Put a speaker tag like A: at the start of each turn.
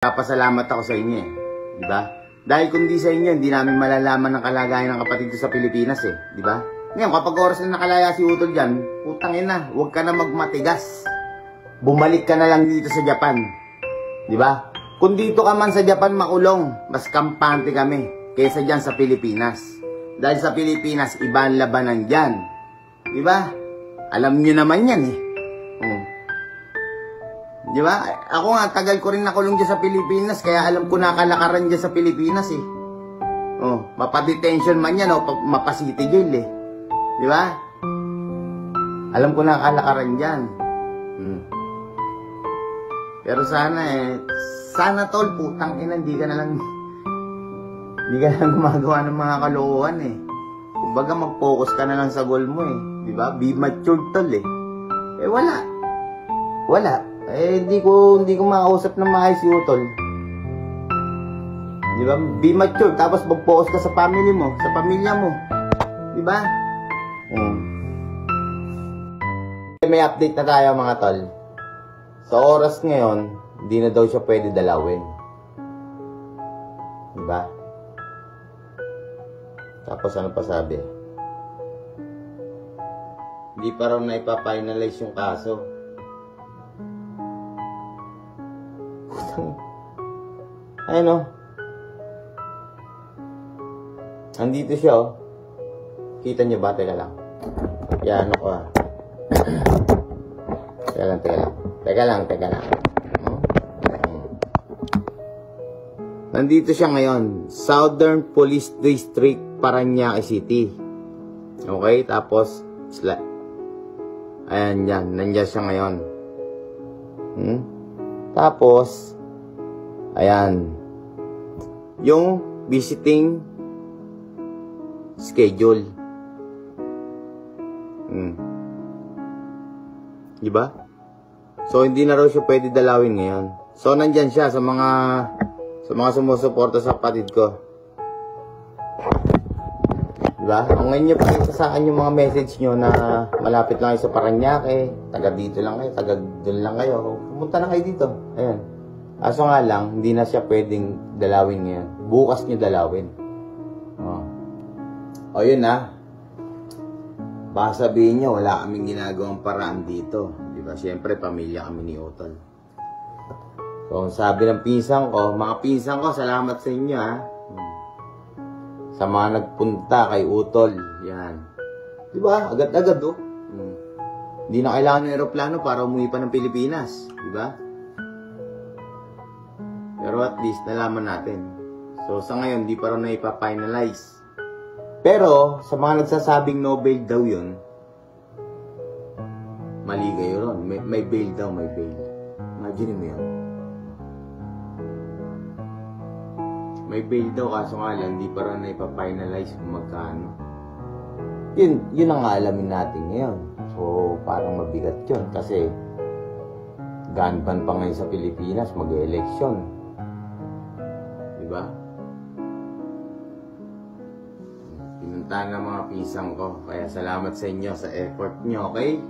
A: Papasalamat ako sa inyo eh. Di ba? Dahil kung di sa inyo, hindi namin malalaman ng kalagayan ng kapatid ko sa Pilipinas eh. Di ba? Ngayon, kapag oras na nakalaya si Utol dyan, putang ina, huwag ka na magmatigas. Bumalik ka na lang dito sa Japan. Di ba? Kung dito ka man sa Japan makulong, mas kampante kami kaysa dyan sa Pilipinas. Dahil sa Pilipinas, iba ang labanan dyan. Di ba? Alam nyo naman yan eh. Di ba? Ako nga, tagal ko rin nakulong dyan sa Pilipinas, kaya alam ko na kalakaran dyan sa Pilipinas eh. Mapadetention man yan o mapasity jail eh. Di ba? Alam ko na kalakaran dyan. Pero sana tol, putang ina, hindi ka na lang gumagawa ng mga kalokohan eh. Kumbaga mag-focus ka na lang sa goal mo eh. Di ba? Be matured tol eh. Wala. Hindi ko makausap ng maayos si Utol. Di ba? Be mature, tapos mag-focus ka sa family mo, sa pamilya mo. Di ba? May update na tayo mga tol. Sa oras ngayon, hindi na daw siya pwede dalawin. Di ba? Tapos ano pa sabi? Hindi pa raw na ipafinalize yung kaso. Ayun o. Andito siya o. Kita niyo ba? Teka lang. Yan ako ah. Teka lang. Nandito siya ngayon. Southern Police District, Parañaque City. Okay? Tapos, ayan yan. Nandiyan siya ngayon. Tapos, ayan. Yung visiting schedule. Diba? So, hindi na raw siya pwede dalawin ngayon. So, nandyan siya sa mga sumusuporta sa kapatid ko. Diba? Ang ngayon nyo pakita sa akin yung mga message nyo na malapit lang kayo sa Parañaque, taga dito lang kayo, taga doon lang kayo. Pumunta na kayo dito. Ayan. Aso nga lang, hindi na siya pwedeng dalawin ngayon. Bukas niyo dalawin. O yun na. Baka sabihin niyo, wala kaming ginagawang paraan dito. Diba? Siyempre, pamilya kami ni Utol. So, sabi ng pinsan ko, mga pinsan ko, salamat sa inyo ha. Sa mga nagpunta kay Utol. Yan. Diba? Agad-agad oh. Hindi na kailangan ng aeroplano para umuwi pa ng Pilipinas. Diba? Pero at least nalaman natin. So sa ngayon, di pa rin na ipa-finalize. Pero sa mga nagsasabing no bail daw yun, mali kayo ron. May bail daw, may bail. Imagine mo yun. May bail daw, kaso nga lang, di pa rin na ipa-finalize kung magkano. Yun ang alamin natin ngayon. So parang mabigat yun. Kasi gun ban pa ngayon sa Pilipinas, mag-election. Diba? Pinuntahan ng mga pisang ko. Kaya salamat sa inyo sa effort nyo, okay?